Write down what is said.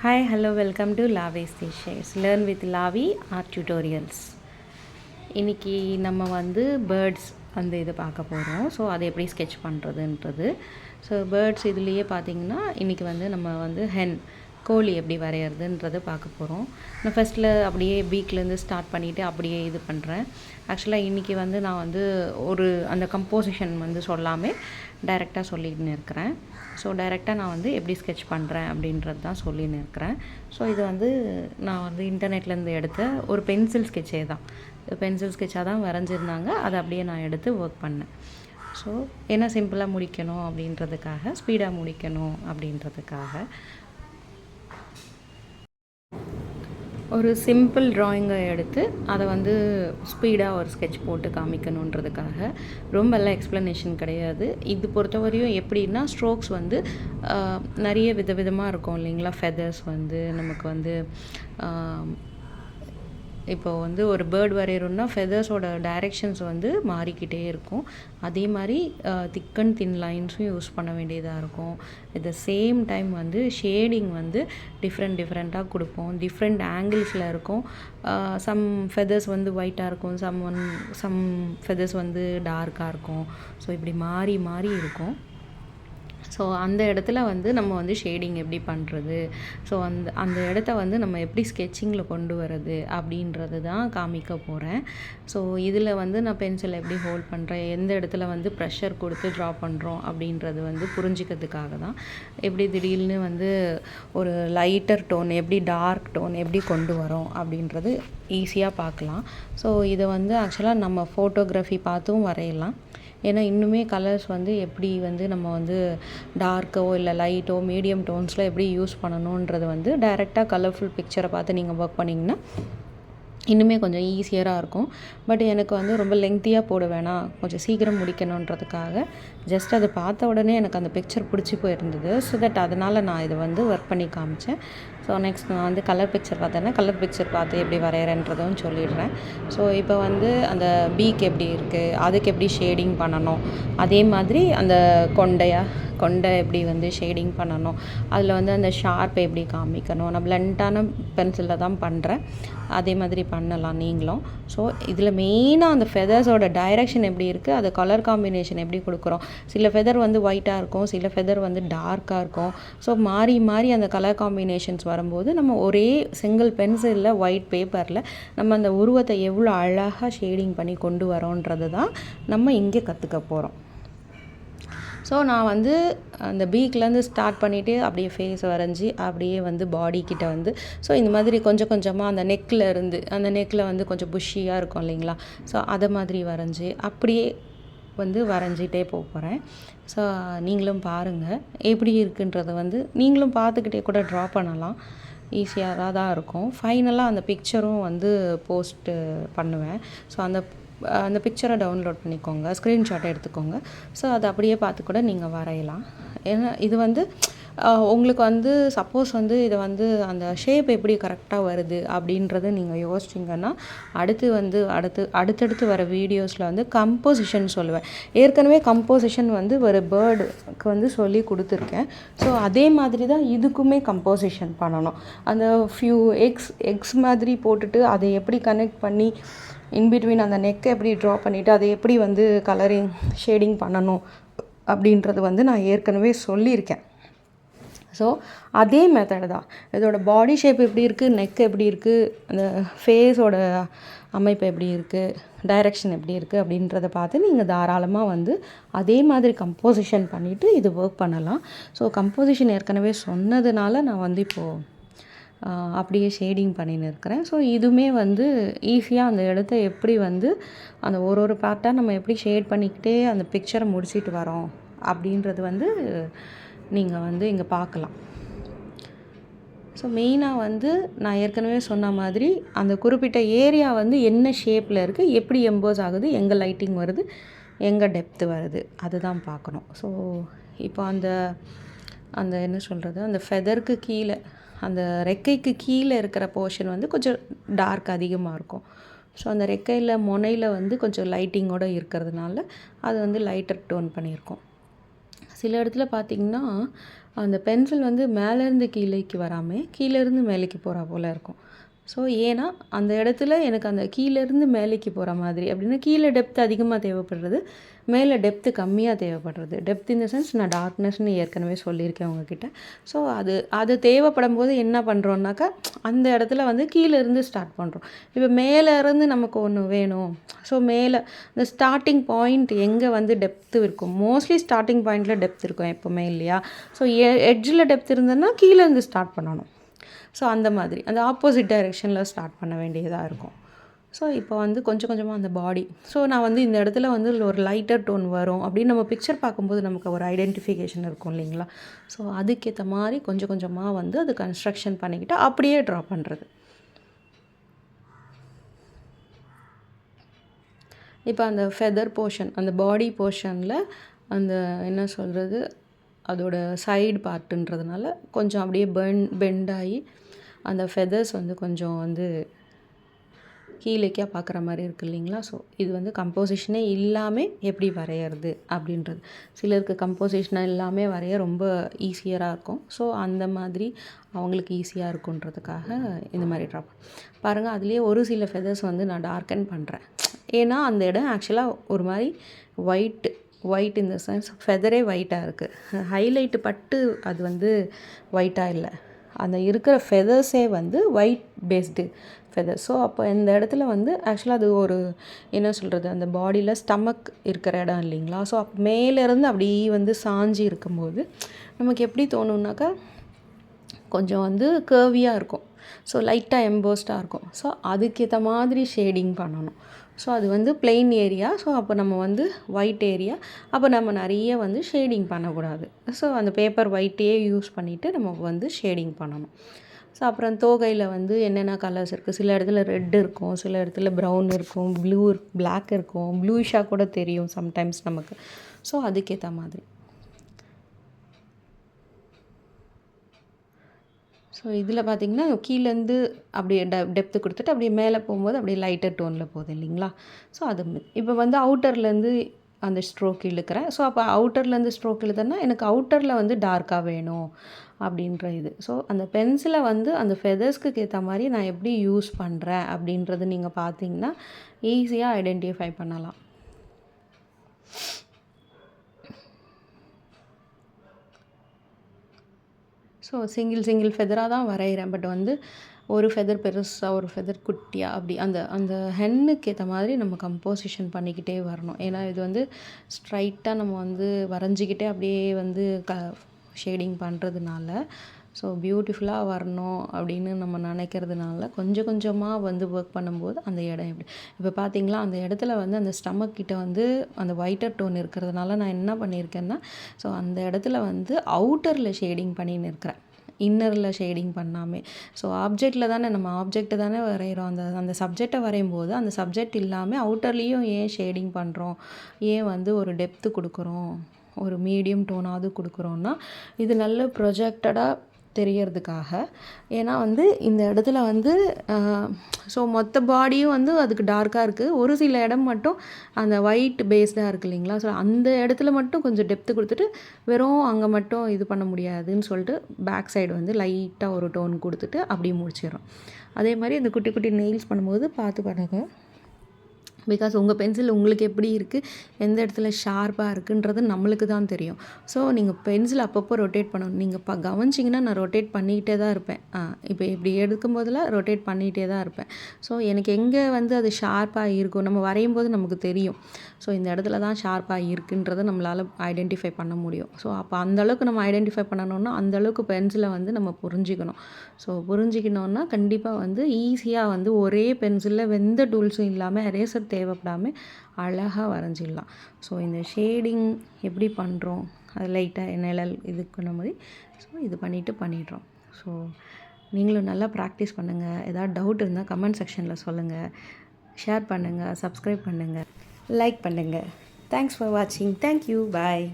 Hi, hello, welcome to Lavi's Shares. Learn with Lavi Art Tutorials. இன்றைக்கி நம்ம வந்து birds அந்த இது பார்க்க போகிறோம். ஸோ அதை எப்படி ஸ்கெட்ச் பண்ணுறதுன்றது. ஸோ பேர்ட்ஸ் இதுலேயே பார்த்திங்கன்னா இன்றைக்கி வந்து நம்ம வந்து கோழி எப்படி வரைகிறதுன்றதை பார்க்க போகிறோம். நான் ஃபஸ்ட்டில் அப்படியே வீக்லேருந்து ஸ்டார்ட் பண்ணிவிட்டு அப்படியே இது பண்ணுறேன். ஆக்சுவலாக இன்றைக்கி வந்து நான் வந்து அந்த கம்போசிஷன் வந்து சொல்லாமல் டைரெக்டாக சொல்லின்னு இருக்கிறேன். ஸோ டைரெக்டாக நான் வந்து எப்படி ஸ்கெட்ச் பண்ணுறேன் அப்படின்றது தான் சொல்லின்னு இருக்கிறேன். ஸோ இது வந்து நான் வந்து இன்டர்நெட்லேருந்து எடுத்த ஒரு பென்சில் ஸ்கெட்சே தான். பென்சில் ஸ்கெட்சாக தான் வரைஞ்சிருந்தாங்க. அதை அப்படியே நான் எடுத்து ஒர்க் பண்ணேன். ஸோ என்ன சிம்பிளாக முடிக்கணும் அப்படின்றதுக்காக, ஸ்பீடாக முடிக்கணும் அப்படின்றதுக்காக ஒரு சிம்பிள் ட்ராயிங்கை எடுத்து அதை வந்து ஸ்பீடாக ஒரு ஸ்கெட்ச் போட்டு காமிக்கணுன்றதுக்காக. ரொம்பலாம் எக்ஸ்ப்ளனேஷன் கிடையாது. இது பொறுத்தவரையும் எப்படின்னா, ஸ்ட்ரோக்ஸ் வந்து நிறைய விதவிதமாக இருக்கும் இல்லைங்களா. ஃபெதர்ஸ் வந்து நமக்கு வந்து இப்போது வந்து ஒரு பேர்ட் வரைகிறோன்னா ஃபெதர்ஸோட டைரெக்ஷன்ஸ் வந்து மாறிக்கிட்டே இருக்கும். அதே மாதிரி திக் அண்ட் தின் லைன்ஸும் யூஸ் பண்ண வேண்டியதாக இருக்கும். அட் த சேம் டைம் வந்து ஷேடிங் வந்து டிஃப்ரெண்ட்டாக கொடுப்போம். டிஃப்ரெண்ட் ஆங்கிள்ஸில் இருக்கும். சம் ஃபெதர்ஸ் வந்து ஒயிட்டாக இருக்கும், சம் ஃபெதர்ஸ் வந்து டார்க்காக இருக்கும். ஸோ இப்படி மாறி மாறி இருக்கும். ஸோ அந்த இடத்துல வந்து நம்ம வந்து ஷேடிங் எப்படி பண்ணுறது, ஸோ அந்த இடத்த வந்து நம்ம எப்படி ஸ்கெட்சிங்கில் கொண்டு வர்றது அப்படின்றது தான் காமிக்க போகிறேன். ஸோ இதில் வந்து நான் பென்சில் எப்படி ஹோல்ட் பண்ணுறேன், எந்த இடத்துல வந்து ப்ரெஷர் கொடுத்து ட்ரா பண்ணுறோம் அப்படின்றது வந்து புரிஞ்சிக்கிறதுக்காக தான். எப்படி திடீர்னு வந்து ஒரு லைட்டர் டோன் எப்படி டார்க் டோன் எப்படி கொண்டு வரோம் அப்படின்றது ஈஸியாக பார்க்கலாம். ஸோ இதை வந்து ஆக்சுவலாக நம்ம ஃபோட்டோகிராஃபி பார்த்தும் வரையலாம். ஏன்னா இன்னுமே கலர்ஸ் வந்து எப்படி வந்து நம்ம வந்து டார்க்கோ இல்லை லைட்டோ மீடியம் டோன்ஸில் எப்படி யூஸ் பண்ணணுன்றது வந்து டைரெக்டாக கலர்ஃபுல் பிக்சரை பார்த்து நீங்கள் ஒர்க் பண்ணிங்கன்னா இன்னுமே கொஞ்சம் ஈஸியராக இருக்கும். பட் எனக்கு வந்து ரொம்ப லெங்க்த்தியாக போட வேணாம், கொஞ்சம் சீக்கிரம் முடிக்கணுன்றதுக்காக ஜஸ்ட் அதை பார்த்த உடனே எனக்கு அந்த பிக்சர் பிடிச்சி போயிருந்தது. ஸோ தட் அதனால் நான் இதை வந்து ஒர்க் பண்ணி காமிச்சேன். ஸோ நெக்ஸ்ட் நான் வந்து கலர் பிக்சர் பார்த்தேன்னா கலர் பிக்சர் பார்த்து எப்படி வரைகிறேன்றதும் சொல்லிடுறேன். ஸோ இப்போ வந்து அந்த பீக் எப்படி இருக்குது, அதுக்கு எப்படி ஷேடிங் பண்ணணும், அதே மாதிரி அந்த கொண்டை எப்படி வந்து ஷேடிங் பண்ணணும், அதில் வந்து அந்த ஷார்ப் எப்படி காமிக்கணும். நான் பிளண்ட்டான பென்சிலில் தான் பண்ணுறேன். அதே மாதிரி பண்ணலாம் நீங்களும். ஸோ இதில் மெயினாக அந்த ஃபெதர்ஸோட டைரெக்ஷன் எப்படி இருக்குது, அது கலர் காம்பினேஷன் எப்படி கொடுக்குறோம். சில ஃபெதர் வந்து ஒயிட்டாக இருக்கும், சில ஃபெதர் வந்து டார்க்காக இருக்கும். ஸோ மாறி மாறி அந்த கலர் காம்பினேஷன்ஸ் வரும்போது நம்ம ஒரே சிங்கிள் பென்சிலில் ஒயிட் பேப்பரில் நம்ம அந்த உருவத்தை எவ்வளோ அழகாக ஷேடிங் பண்ணி கொண்டு வரோன்றது தான் நம்ம இங்கே கற்றுக்க போகிறோம். ஸோ நான் வந்து அந்த பீக்லேருந்து ஸ்டார்ட் பண்ணிவிட்டு அப்படியே ஃபேஸ் வரைஞ்சி அப்படியே வந்து பாடிக்கிட்ட வந்து ஸோ இந்த மாதிரி கொஞ்சம் கொஞ்சமாக அந்த நெக்கில் வந்து கொஞ்சம் புஷ்ஷியாக இருக்கும் இல்லைங்களா. ஸோ அதை மாதிரி வரைஞ்சி அப்படியே வந்து வரைஞ்சிட்டே போகிறேன். ஸோ நீங்களும் பாருங்கள் எப்படி இருக்குன்றதை வந்து நீங்களும் பார்த்துக்கிட்டே கூட ட்ரா பண்ணலாம். ஈஸியாக தான் இருக்கும். ஃபைனலாக அந்த பிக்சரும் வந்து போஸ்ட்டு பண்ணுவேன். ஸோ அந்த பிக்சரை டவுன்லோட் பண்ணிக்கோங்க, ஸ்க்ரீன்ஷாட் எடுத்துக்கோங்க. ஸோ அதை அப்படியே பார்த்து கூட நீங்கள் வரையலாம். ஏன்னா இது வந்து உங்களுக்கு வந்து சப்போஸ் வந்து இதை வந்து அந்த ஷேப் எப்படி கரெக்டாக வருது அப்படின்றத நீங்கள் யோசிச்சிங்கன்னா அடுத்தடுத்து வர வீடியோஸில் வந்து கம்போசிஷன் சொல்லுவேன். ஏற்கனவே கம்போசிஷன் வந்து ஒரு பேர்டுக்கு வந்து சொல்லி கொடுத்துருக்கேன். ஸோ அதே மாதிரி தான் இதுக்குமே கம்போசிஷன் பண்ணணும். அந்த ஃபியூ எக்ஸ் மாதிரி போட்டுட்டு அதை எப்படி கனெக்ட் பண்ணி இன்பிட்வீன் அந்த நெக்கை எப்படி ட்ரா பண்ணிவிட்டு அதை எப்படி வந்து கலரிங் ஷேடிங் பண்ணணும் அப்படின்றது வந்து நான் ஏற்கனவே சொல்லியிருக்கேன். ஸோ அதே மெத்தடு தான். இதோட பாடி ஷேப் எப்படி இருக்குது, நெக் எப்படி இருக்குது, அந்த ஃபேஸோட அமைப்பு எப்படி இருக்குது, டைரெக்ஷன் எப்படி இருக்குது அப்படின்றத பார்த்து நீங்கள் தாராளமாக வந்து அதே மாதிரி கம்போசிஷன் பண்ணிவிட்டு இது ஒர்க் பண்ணலாம். ஸோ கம்போசிஷன் ஏற்கனவே சொன்னதுனால நான் வந்து இப்போது அப்படியே ஷேடிங் பண்ணின்னு இருக்கிறேன். ஸோ இதுவுமே வந்து ஈஸியாக அந்த இடத்த எப்படி வந்து அந்த ஒரு பார்ட்டாக நம்ம எப்படி ஷேட் பண்ணிக்கிட்டே அந்த பிக்சரை முடிச்சிட்டு வரோம் அப்படின்றது வந்து நீங்கள் வந்து இங்கே பார்க்கலாம். ஸோ மெயினாக வந்து நான் ஏற்கனவே சொன்ன மாதிரி அந்த குறிப்பிட்ட ஏரியா வந்து என்ன ஷேப்பில் இருக்குது, எப்படி எம்போஸ் ஆகுது, எங்கே லைட்டிங் வருது, எங்கே டெப்த்து வருது, அதுதான் பார்க்கணும். ஸோ இப்போ அந்த என்ன சொல்கிறது, அந்த ஃபெதருக்கு கீழே அந்த ரெக்கைக்கு கீழே இருக்கிற போர்ஷன் வந்து கொஞ்சம் டார்க் அதிகமாக இருக்கும். ஸோ அந்த ரெக்கையில் முனையில் வந்து கொஞ்சம் லைட்டிங்கோடு இருக்கிறதுனால அது வந்து லைட்டர் டோன் பண்ணியிருக்கோம். சில இடத்துல பார்த்திங்கன்னா அந்த பென்சில் வந்து மேலேருந்து கீழேக்கு வராமல் கீழேருந்து மேலேக்கு போகிறா போல் இருக்கும். ஸோ ஏன்னா அந்த இடத்துல எனக்கு அந்த கீழேருந்து மேலேக்கு போகிற மாதிரி அப்படின்னா கீழே டெப்த் அதிகமாக தேவைப்படுறது, மேலே டெப்த்து கம்மியாக தேவைப்படுறது. டெப்த் இன் த சென்ஸ் நான் டார்க்னஸ்ன்னு ஏற்கனவே சொல்லியிருக்கேன் உங்ககிட்ட. ஸோ அது தேவைப்படும் போது என்ன பண்ணுறோன்னாக்கா அந்த இடத்துல வந்து கீழேருந்து ஸ்டார்ட் பண்ணுறோம். இப்போ மேலேருந்து நமக்கு ஒன்று வேணும். ஸோ மேலே இந்த ஸ்டார்டிங் பாயிண்ட் எங்கே வந்து டெப்த்து இருக்கும், மோஸ்ட்லி ஸ்டார்டிங் பாயிண்டில் டெப்த் இருக்கும் எப்போவுமே இல்லையா? ஸோ எட்ஜில் டெப்த் இருந்ததுன்னா கீழேருந்து ஸ்டார்ட் பண்ணணும். ஸோ அந்த மாதிரி அந்த ஆப்போசிட் டைரெக்ஷனில் ஸ்டார்ட் பண்ண வேண்டியதாக இருக்கும். ஸோ இப்போ வந்து கொஞ்சம் கொஞ்சமாக அந்த பாடி, ஸோ நான் வந்து இந்த இடத்துல வந்து ஒரு லைட்டர் டோன் வரும் அப்படின்னு நம்ம பிக்சர் பார்க்கும்போது நமக்கு ஒரு ஐடென்டிஃபிகேஷன் இருக்கும் இல்லைங்களா? ஸோ அதுக்கேற்ற மாதிரி கொஞ்சம் கொஞ்சமாக வந்து அது கன்ஸ்ட்ரக்ஷன் பண்ணிக்கிட்டு அப்படியே ட்ரா பண்ணுறது. இப்போ அந்த ஃபெதர் போர்ஷன், அந்த பாடி போர்ஷனில் அந்த என்ன சொல்கிறது, அதோட சைடு பார்ட்டுன்றதுனால கொஞ்சம் அப்படியே பெண்டாகி அந்த ஃபெதர்ஸ் வந்து கொஞ்சம் வந்து கீழேக்கா பார்க்குற மாதிரி இருக்குது இல்லைங்களா? ஸோ இது வந்து கம்போசிஷனே இல்லாமல் எப்படி வரைகிறது அப்படின்றது. சிலருக்கு கம்போசிஷனாக இல்லாமல் வரைய ரொம்ப ஈஸியராக இருக்கும். ஸோ அந்த மாதிரி அவங்களுக்கு ஈஸியாக இருக்குன்றதுக்காக இந்த மாதிரி ட்ரா பாருங்கள். அதுலேயே ஒரு சில ஃபெதர்ஸ் வந்து நான் டார்க்கன் பண்ணுறேன். ஏன்னா அந்த இடம் ஆக்சுவலாக ஒரு மாதிரி ஒயிட் இன் த சென்ஸ் ஃபெதரே ஒயிட்டாக இருக்குது. ஹைலைட்டு பட்டு அது வந்து ஒயிட்டாக இல்லை, அந்த இருக்கிற ஃபெதர்ஸே வந்து ஒயிட் பேஸ்டு ஃபெதர். ஸோ அப்போ இந்த இடத்துல வந்து ஆக்சுவலாக அது ஒரு என்ன சொல்கிறது, அந்த பாடியில் ஸ்டமக் இருக்கிற இடம் இல்லைங்களா? ஸோ மேலேருந்து அப்படி வந்து சாஞ்சி இருக்கும்போது நமக்கு எப்படி தோணுன்னாக்கா கொஞ்சம் வந்து கர்வியாக இருக்கும். ஸோ லைட்டாக எம்போஸ்டாக இருக்கும். ஸோ அதுக்கேற்ற மாதிரி ஷேடிங் பண்ணணும். ஸோ அது வந்து பிளெயின் ஏரியா. ஸோ அப்போ நம்ம வந்து ஒயிட் ஏரியா, அப்போ நம்ம நிறைய வந்து ஷேடிங் பண்ணக்கூடாது. ஸோ அந்த பேப்பர் ஒயிட்டையே யூஸ் பண்ணிவிட்டு நம்ம வந்து ஷேடிங் பண்ணணும். ஸோ அப்புறம் தோகையில் வந்து என்னென்ன கலர்ஸ் இருக்குது, சில இடத்துல ரெட் இருக்கும், சில இடத்துல ப்ரௌன் இருக்கும், பிளாக் இருக்கும், ப்ளூஷாக கூட தெரியும் சம்டைம்ஸ் நமக்கு. ஸோ அதுக்கேற்ற மாதிரி. ஸோ இதில் பார்த்திங்கன்னா கீழேருந்து அப்படியே டெப்த்து கொடுத்துட்டு அப்படியே மேலே போகும்போது அப்படியே லைட்டர் டோனில் போகுது இல்லைங்களா? ஸோ அது இப்போ வந்து அவுட்டர்லேருந்து அந்த ஸ்ட்ரோக் இழுக்கிறேன். ஸோ அப்போ அவுட்டர்லேருந்து ஸ்ட்ரோக் இழுத்தேன்னா எனக்கு அவுட்டரில் வந்து டார்க்காக வேணும் அப்படின்ற இது. ஸோ அந்த பென்சிலை வந்து அந்த ஃபெதர்ஸ்க்கு ஏற்ற மாதிரி நான் எப்படி யூஸ் பண்ணுறேன் அப்படின்றது நீங்கள் பார்த்தீங்கன்னா ஈஸியாக ஐடென்டிஃபை பண்ணலாம். ஸோ சிங்கிள் ஃபெதராக தான் வரைகிறேன். பட் வந்து ஒரு ஃபெதர் பெருசாக, ஒரு ஃபெதர் குட்டியாக, அப்படி அந்த அந்த ஹென்னுக்கு ஏற்ற மாதிரி நம்ம கம்போசிஷன் பண்ணிக்கிட்டே வரணும். ஏன்னா இது வந்து ஸ்ட்ரைட்டாக நம்ம வந்து வரைஞ்சிக்கிட்டே அப்படியே வந்து ஷேடிங் பண்ணுறதுனால ஸோ பியூட்டிஃபுல்லாக வரணும் அப்படின்னு நம்ம நினைக்கிறதுனால கொஞ்சம் கொஞ்சமாக வந்து ஒர்க் பண்ணும்போது அந்த இடம் எப்படி இப்போ பார்த்தீங்களா, அந்த இடத்துல வந்து அந்த ஸ்டமக் கிட்ட வந்து அந்த ஒயிட்டர் டோன் இருக்கிறதுனால நான் என்ன பண்ணியிருக்கேன்னா, ஸோ அந்த இடத்துல வந்து அவுட்டரில் ஷேடிங் பண்ணின்னு இருக்கிறேன், இன்னரில் ஷேடிங் பண்ணாமல். ஸோ ஆப்ஜெக்டில் தானே நம்ம ஆப்ஜெக்ட்டு தானே வரைகிறோம். அந்த சப்ஜெக்டை வரையும் போது அந்த சப்ஜெக்ட் இல்லாமல் அவுட்டர்லேயும் ஏன் ஷேடிங் பண்ணுறோம், ஏன் வந்து ஒரு டெப்த்து கொடுக்குறோம், ஒரு மீடியம் டோனாவது கொடுக்குறோன்னா இது நல்ல ப்ரொஜெக்டடாக தெரியறதுக்காக. ஏன்னா வந்து இந்த இடத்துல வந்து ஸோ மொத்த பாடியும் வந்து அதுக்கு டார்க்காக இருக்குது. ஒரு சில இடம் மட்டும் அந்த ஒயிட் பேஸ்டாக இருக்குது இல்லைங்களா? ஸோ அந்த இடத்துல மட்டும் கொஞ்சம் டெப்த்து கொடுத்துட்டு வெறும் அங்கே மட்டும் இது பண்ண முடியாதுன்னு சொல்லிட்டு பேக் சைடு வந்து லைட்டாக ஒரு டோன் கொடுத்துட்டு அப்படியே முடிச்சிடும். அதே மாதிரி இந்த குட்டி குட்டி நெயில்ஸ் பண்ணும்போது பார்த்து பண்ணுங்க. பிகாஸ் உங்கள் பென்சில் உங்களுக்கு எப்படி இருக்குது, எந்த இடத்துல ஷார்ப்பாக இருக்குன்றது நம்மளுக்கு தான் தெரியும். ஸோ நீங்கள் பென்சில் அப்பப்போ ரொட்டேட் பண்ணணும். நீங்கள் கவனிச்சிங்கன்னா நான் ரொட்டேட் பண்ணிக்கிட்டே தான் இருப்பேன். இப்போ இப்படி எடுக்கும்போதெல்லாம் ரொட்டேட் பண்ணிகிட்டே தான் இருப்பேன். ஸோ எனக்கு எங்கே வந்து அது ஷார்ப்பாக இருக்கும் நம்ம வரையும் போது நமக்கு தெரியும். ஸோ இந்த இடத்துல தான் ஷார்ப்பாக இருக்குன்றதை நம்மளால் ஐடென்டிஃபை பண்ண முடியும். ஸோ அப்போ அந்தளவுக்கு நம்ம ஐடென்டிஃபை பண்ணணுன்னா அந்தளவுக்கு பென்சிலை வந்து நம்ம புரிஞ்சிக்கணும். ஸோ புரிஞ்சிக்கணுன்னா கண்டிப்பாக வந்து ஈஸியாக வந்து ஒரே பென்சிலில் எந்த டூல்ஸும் இல்லாமல் எரேசர் தேவைப்படாமல் அழகாக வரைஞ்சிடலாம். ஸோ இந்த ஷேடிங் எப்படி பண்ணுறோம், அது லைட்டாக நிழல் இதுக்குன மாதிரி ஸோ இது பண்ணிடுறோம். ஸோ நீங்களும் நல்லா ப்ராக்டிஸ் பண்ணுங்கள். ஏதாவது டவுட் இருந்தால் கமெண்ட் செக்ஷனில் சொல்லுங்கள். ஷேர் பண்ணுங்கள், சப்ஸ்கிரைப் பண்ணுங்கள், லைக் பண்ணுங்கள். தேங்க்ஸ் ஃபார் வாட்சிங். தேங்க்யூ. பாய்.